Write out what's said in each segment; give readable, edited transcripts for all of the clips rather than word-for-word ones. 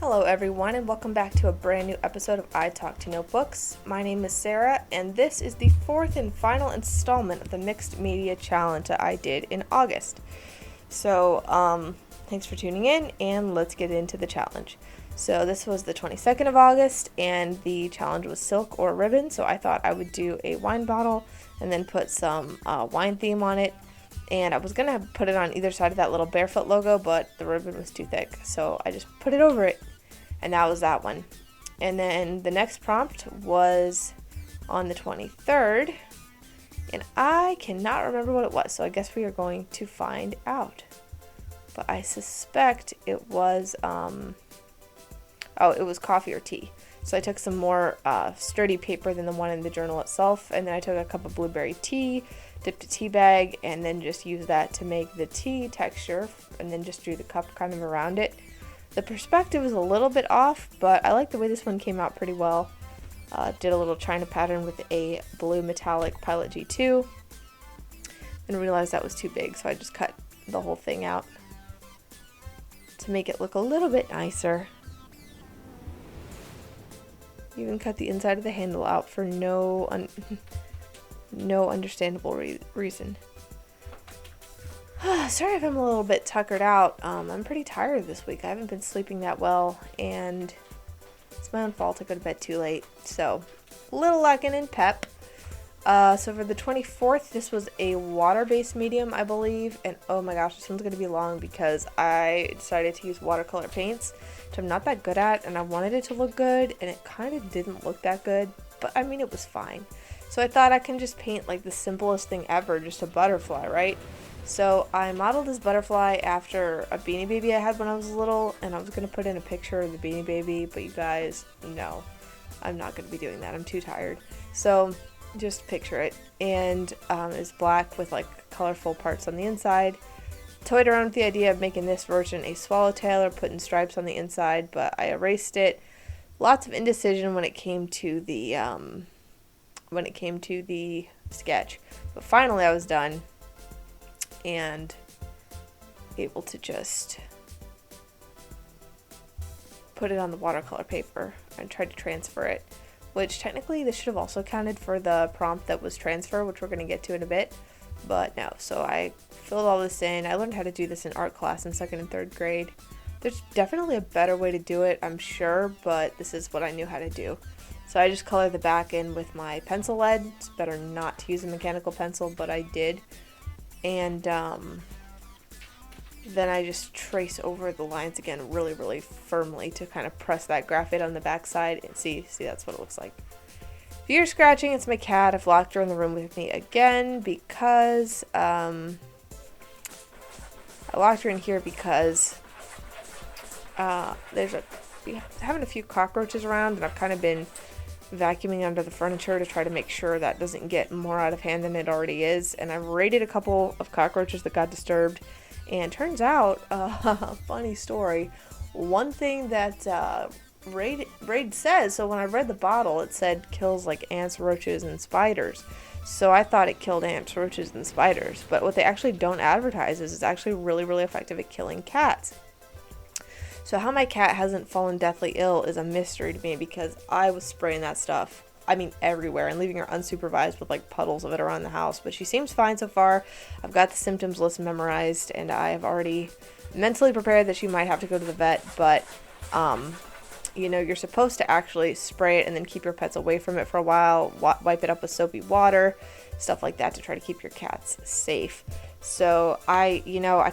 Hello everyone and welcome back to a brand new episode of I Talk to Notebooks. My name is Sarah and this is the fourth and final installment of the mixed media challenge that I did in August. So thanks for tuning in and let's get into the challenge. So this was the 22nd of August and the challenge was silk or ribbon, so I thought I would do a wine bottle and then put some wine theme on it. And I was going to put it on either side of that little barefoot logo, but the ribbon was too thick, so I just put it over it. And that was that one. And then the next prompt was on the 23rd, and I cannot remember what it was, so I guess we are going to find out. But I suspect it was, it was coffee or tea. So I took some more sturdy paper than the one in the journal itself, and then I took a cup of blueberry tea, dipped a tea bag, and then just used that to make the tea texture, and then just drew the cup kind of around it. The perspective is a little bit off, but I like the way this one came out pretty well. Did a little China pattern with a blue metallic Pilot G2, and realized that was too big, so I just cut the whole thing out to make it look a little bit nicer. Even cut the inside of the handle out for no understandable reason. Sorry if I'm a little bit tuckered out. I'm pretty tired this week. I haven't been sleeping that well, and it's my own fault. I go to bed too late, so a little lacking in pep. So for the 24th, this was a water-based medium, I believe, and oh my gosh, this one's going to be long because I decided to use watercolor paints, which I'm not that good at, and I wanted it to look good, and it kind of didn't look that good, but I mean, it was fine. So I thought I can just paint like the simplest thing ever, just a butterfly, right? So I modeled this butterfly after a Beanie Baby I had when I was little, and I was going to put in a picture of the Beanie Baby, but you guys, no, I'm not going to be doing that. I'm too tired. So just picture it, and it's black with like colorful parts on the inside. Toyed around with the idea of making this version a swallowtail or putting stripes on the inside, but I erased it. Lots of indecision when it came to the sketch, but finally I was done and able to just put it on the watercolor paper and tried to transfer it, which technically this should have also counted for the prompt that was transfer, which we're going to get to in a bit, but no. So I filled all this in. I learned how to do this in art class in 2nd and 3rd grade. There's definitely a better way to do it, I'm sure, but this is what I knew how to do. So I just colored the back in with my pencil lead. It's better not to use a mechanical pencil, but I did. And then I just trace over the lines again really, really firmly to kind of press that graphite on the back side. And see, that's what it looks like. If you're scratching, it's my cat. I've locked her in the room with me again because I locked her in here because we're having a few cockroaches around, and I've kind of been vacuuming under the furniture to try to make sure that doesn't get more out of hand than it already is. And I've raided a couple of cockroaches that got disturbed, and turns out, funny story, one thing that Raid says, so when I read the bottle, it said kills like ants, roaches, and spiders. So I thought it killed ants, roaches, and spiders, but what they actually don't advertise is it's actually really, really effective at killing cats. So how my cat hasn't fallen deathly ill is a mystery to me, because I was spraying that stuff, I mean everywhere, and leaving her unsupervised with like puddles of it around the house. But she seems fine so far. I've got the symptoms list memorized, and I have already mentally prepared that she might have to go to the vet. But you know, you're supposed to actually spray it and then keep your pets away from it for a while, wipe it up with soapy water, stuff like that, to try to keep your cats safe. So I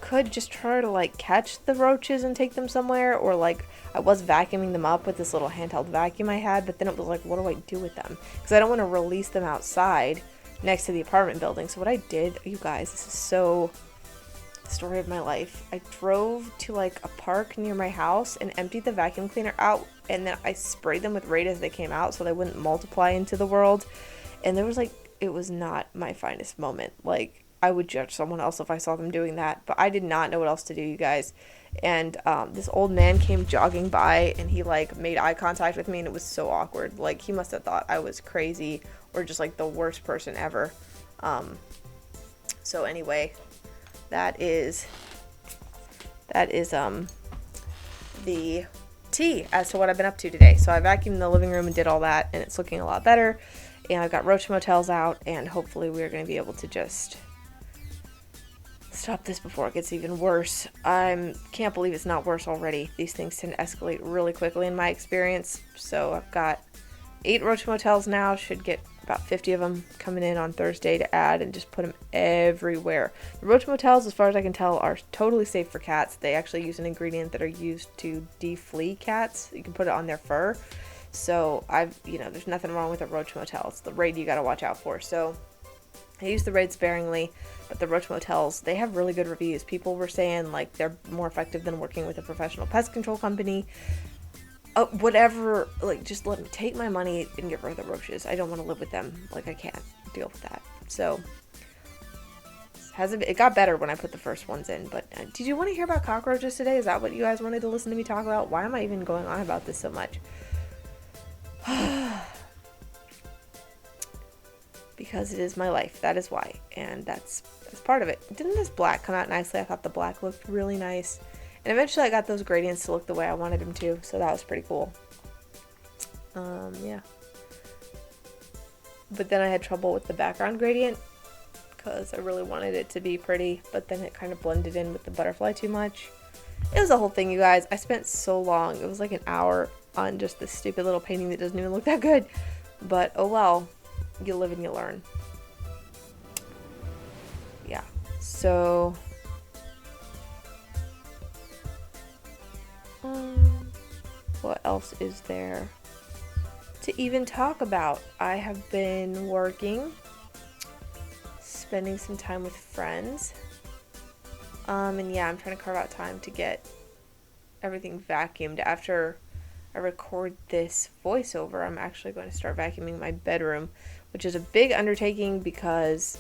could just try to like catch the roaches and take them somewhere, or like I was vacuuming them up with this little handheld vacuum I had, but then it was like, what do I do with them? Because I don't want to release them outside next to the apartment building. So what I did, you guys, this is so the story of my life. I drove to like a park near my house and emptied the vacuum cleaner out, and then I sprayed them with Raid as they came out so they wouldn't multiply into the world. And there was like, it was not my finest moment. Like, I would judge someone else if I saw them doing that, but I did not know what else to do, you guys. And this old man came jogging by, and he like made eye contact with me, and it was so awkward. Like, he must have thought I was crazy or just like the worst person ever. So anyway, that is the tea as to what I've been up to today. So I vacuumed the living room and did all that, and it's looking a lot better. And I've got roach motels out, and hopefully we're going to be able to just stop this before it gets even worse. I can't believe it's not worse already. These things tend to escalate really quickly in my experience. So I've got 8 roach motels now. Should get about 50 of them coming in on Thursday to add and just put them everywhere. The roach motels, as far as I can tell, are totally safe for cats. They actually use an ingredient that are used to deflea cats. You can put it on their fur. So there's nothing wrong with a roach motel. It's the raid you got to watch out for. So I use the raid sparingly, but the roach motels, they have really good reviews. People were saying like they're more effective than working with a professional pest control company. Whatever, like, just let me take my money and get rid of the roaches. I don't want to live with them. Like, I can't deal with that. So it got better when I put the first ones in. But did you want to hear about cockroaches today? Is that what you guys wanted to listen to me talk about? Why am I even going on about this so much? Because it is my life. That is why. And that's part of it. Didn't this black come out nicely? I thought the black looked really nice. And eventually I got those gradients to look the way I wanted them to. So that was pretty cool. Yeah. But then I had trouble with the background gradient, because I really wanted it to be pretty. But then it kind of blended in with the butterfly too much. It was a whole thing, you guys. I spent so long. It was like an hour on just this stupid little painting that doesn't even look that good. But oh well. You live and you learn. Yeah. So what else is there to even talk about? I have been working, spending some time with friends. And yeah, I'm trying to carve out time to get everything vacuumed. After I record this voiceover, I'm actually going to start vacuuming my bedroom, which is a big undertaking because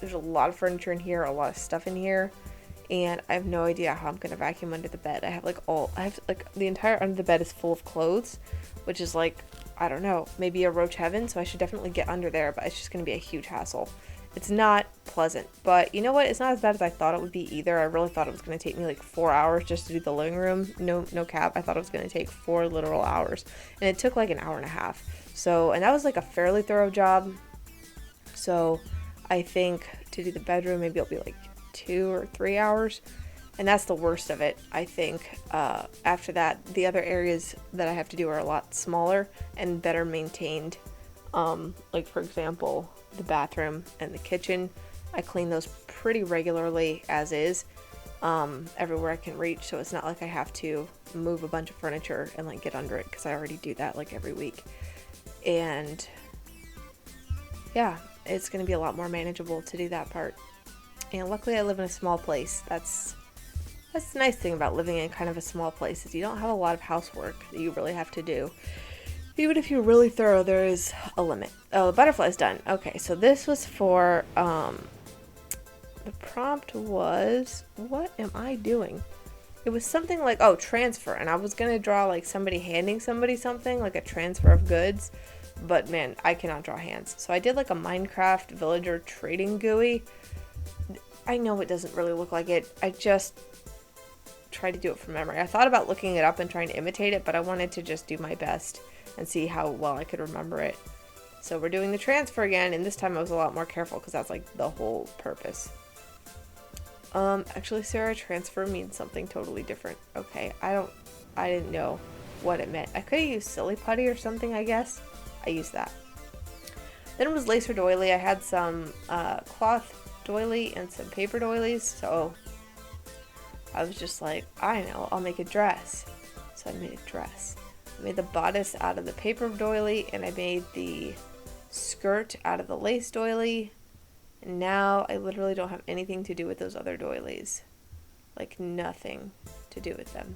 there's a lot of furniture in here, a lot of stuff in here, and I have no idea how I'm going to vacuum under the bed. I have the entire under the bed is full of clothes, which is like, I don't know, maybe a roach heaven, so I should definitely get under there, but it's just going to be a huge hassle. It's not pleasant, but you know what? It's not as bad as I thought it would be either. I really thought it was going to take me like 4 hours just to do the living room. No cap. I thought it was going to take 4 literal hours, and it took like an hour and a half. So, and that was like a fairly thorough job. So I think to do the bedroom, maybe it'll be like 2 or 3 hours. And that's the worst of it, I think. After that, the other areas that I have to do are a lot smaller and better maintained. Like for example, the bathroom and the kitchen. I clean those pretty regularly as is, everywhere I can reach. So it's not like I have to move a bunch of furniture and like get under it, because I already do that like every week. And yeah, it's going to be a lot more manageable to do that part. And luckily I live in a small place. That's the nice thing about living in kind of a small place, is you don't have a lot of housework that you really have to do. Even if you're really thorough, there is a limit. Oh, the butterfly's done. Okay, so this was for, the prompt was, what am I doing? It was something like, oh, transfer. And I was going to draw like somebody handing somebody something, like a transfer of goods. But man, I cannot draw hands. So I did like a Minecraft villager trading GUI. I know it doesn't really look like it. I just tried to do it from memory. I thought about looking it up and trying to imitate it, but I wanted to just do my best and see how well I could remember it. So we're doing the transfer again, and this time I was a lot more careful because that's like the whole purpose. Actually, Sarah, transfer means something totally different. Okay, I didn't know what it meant. I could have used silly putty or something, I guess. I used that. Then it was lacer doily. I had some cloth doily and some paper doilies, so I was just like, I know, I'll make a dress. So I made a dress. I made the bodice out of the paper doily, and I made the skirt out of the lace doily. And now I literally don't have anything to do with those other doilies. Like nothing to do with them.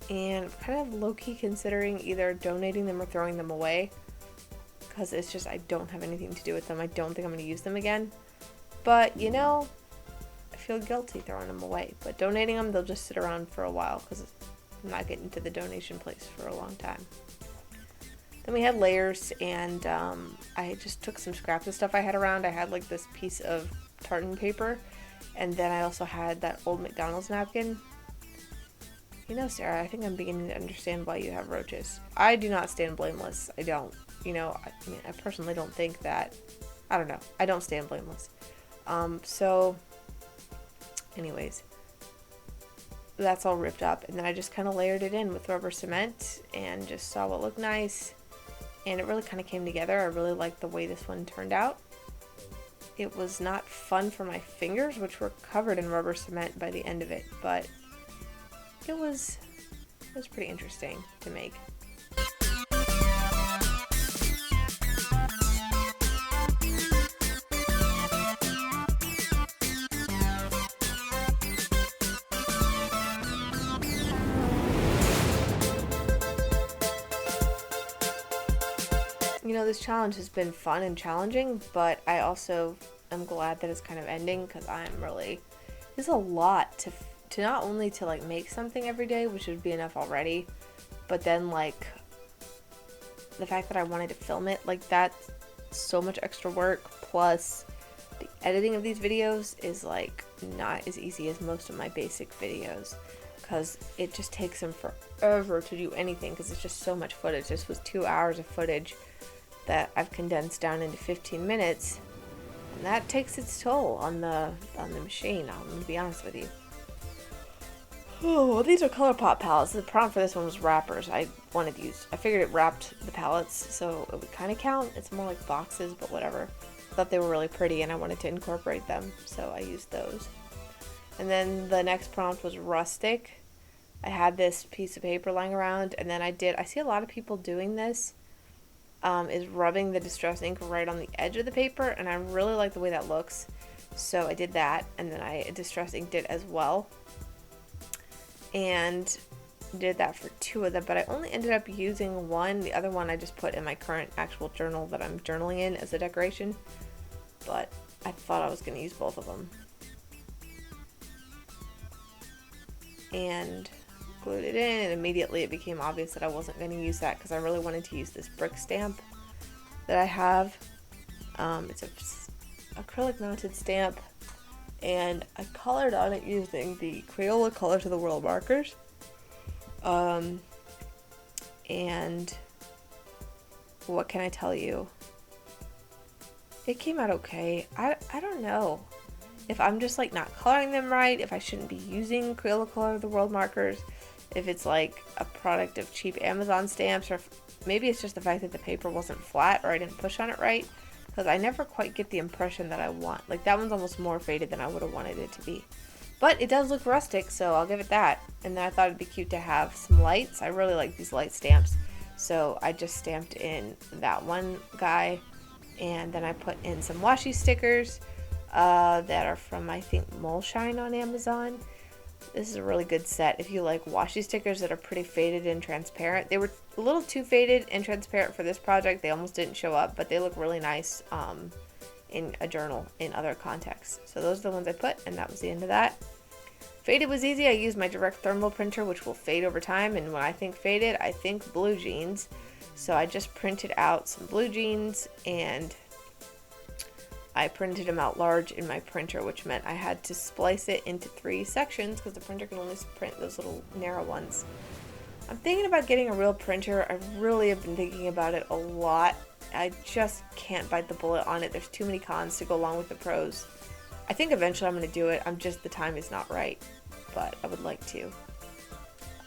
And I'm kind of low-key considering either donating them or throwing them away, because it's just, I don't have anything to do with them. I don't think I'm going to use them again. But, you know, I feel guilty throwing them away. But donating them, they'll just sit around for a while, because I'm not getting to the donation place for a long time. Then we had layers, and I just took some scraps of stuff I had around. I had like this piece of tartan paper, and then I also had that old McDonald's napkin. You know, Sarah, I think I'm beginning to understand why you have roaches. I do not stand blameless. I don't. You know, I mean, I personally don't think that. I don't know. I don't stand blameless. So, anyways, that's all ripped up. And then I just kind of layered it in with rubber cement and just saw what looked nice. And it really kind of came together. I really liked the way this one turned out. It was not fun for my fingers, which were covered in rubber cement by the end of it, but it was pretty interesting to make. You know, this challenge has been fun and challenging, but I also am glad that it's kind of ending, because there's a lot to not only to like make something every day, which would be enough already, but then like the fact that I wanted to film it, like that's so much extra work, plus the editing of these videos is like not as easy as most of my basic videos, because it just takes them forever to do anything, because it's just so much footage. This was 2 hours of footage that I've condensed down into 15 minutes, and that takes its toll on the machine. I'm gonna be honest with you. Oh, well, these are ColourPop palettes. The prompt for this one was wrappers. I figured it wrapped the palettes, so it would kind of count. It's more like boxes, but whatever. I thought they were really pretty, and I wanted to incorporate them, so I used those. And then the next prompt was rustic. I had this piece of paper lying around, and then I see a lot of people doing this, is rubbing the distress ink right on the edge of the paper, and I really like the way that looks, so I did that, and then I distress inked it as well, and did that for 2 of them, but I only ended up using one. The other one I just put in my current actual journal that I'm journaling in as a decoration, but I thought I was going to use both of them. And glued it in, and immediately it became obvious that I wasn't going to use that, because I really wanted to use this brick stamp that I have. It's a acrylic mounted stamp, and I colored on it using the Crayola Color to the World markers. And what can I tell you? It came out okay. I don't know if I'm just like not coloring them right, if I shouldn't be using Crayola Color of the World markers, if it's like a product of cheap Amazon stamps, or if maybe it's just the fact that the paper wasn't flat or I didn't push on it right, because I never quite get the impression that I want. Like, that one's almost more faded than I would have wanted it to be. But it does look rustic, so I'll give it that. And then I thought it'd be cute to have some lights. I really like these light stamps, so I just stamped in that one guy, and then I put in some washi stickers that are from, I think, Moleshine on Amazon. This is a really good set if you like washi stickers that are pretty faded and transparent. They were a little too faded and transparent for this project. They almost didn't show up, but they look really nice in a journal in other contexts. So those are the ones I put, and that was the end of that. Faded was easy. I used my direct thermal printer, which will fade over time, and when I think faded, I think blue jeans. So I just printed out some blue jeans, and I printed them out large in my printer, which meant I had to splice it into 3 sections, because the printer can only print those little narrow ones. I'm thinking about getting a real printer. I really have been thinking about it a lot. I just can't bite the bullet on it. There's too many cons to go along with the pros. I think eventually I'm going to do it. The time is not right, but I would like to.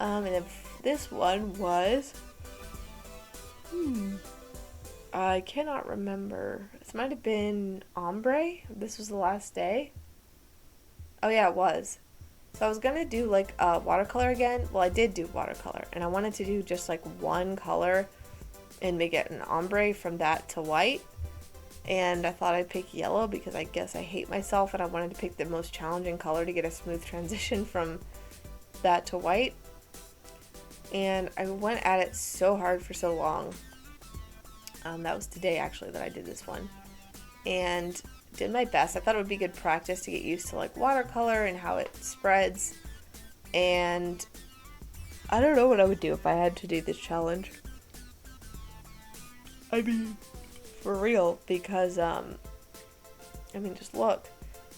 And then this one was, I cannot remember. This might have been ombre. This was the last day. Oh yeah, it was. So I was gonna do like watercolor again. Well, I did do watercolor, and I wanted to do just like one color and make it an ombre from that to white. And I thought I'd pick yellow, because I guess I hate myself, and I wanted to pick the most challenging color to get a smooth transition from that to white. And I went at it so hard for so long. That was today actually that I did this one, and did my best. I thought it would be good practice to get used to like watercolor and how it spreads, and I don't know what I would do if I had to do this challenge. I mean, for real, because I mean, just look,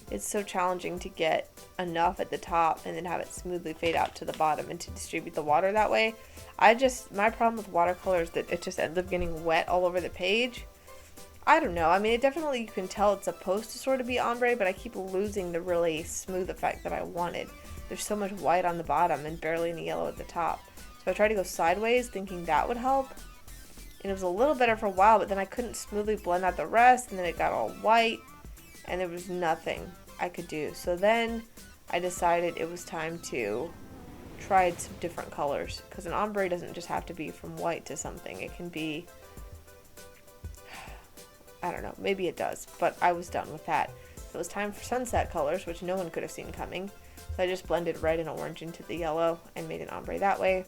it's so challenging to get enough at the top and then have it smoothly fade out to the bottom and to distribute the water that way. My problem with watercolor is that it just ends up getting wet all over the page. I don't know. I mean, it definitely, you can tell it's supposed to sort of be ombre, but I keep losing the really smooth effect that I wanted. There's so much white on the bottom and barely any yellow at the top. So I tried to go sideways thinking that would help. And it was a little better for a while, but then I couldn't smoothly blend out the rest, and then it got all white, and there was nothing I could do. So then I decided it was time to try some different colors, because an ombre doesn't just have to be from white to something. It can be, I don't know, maybe it does, but I was done with that. So it was time for sunset colors, which no one could have seen coming. So I just blended red and orange into the yellow and made an ombre that way.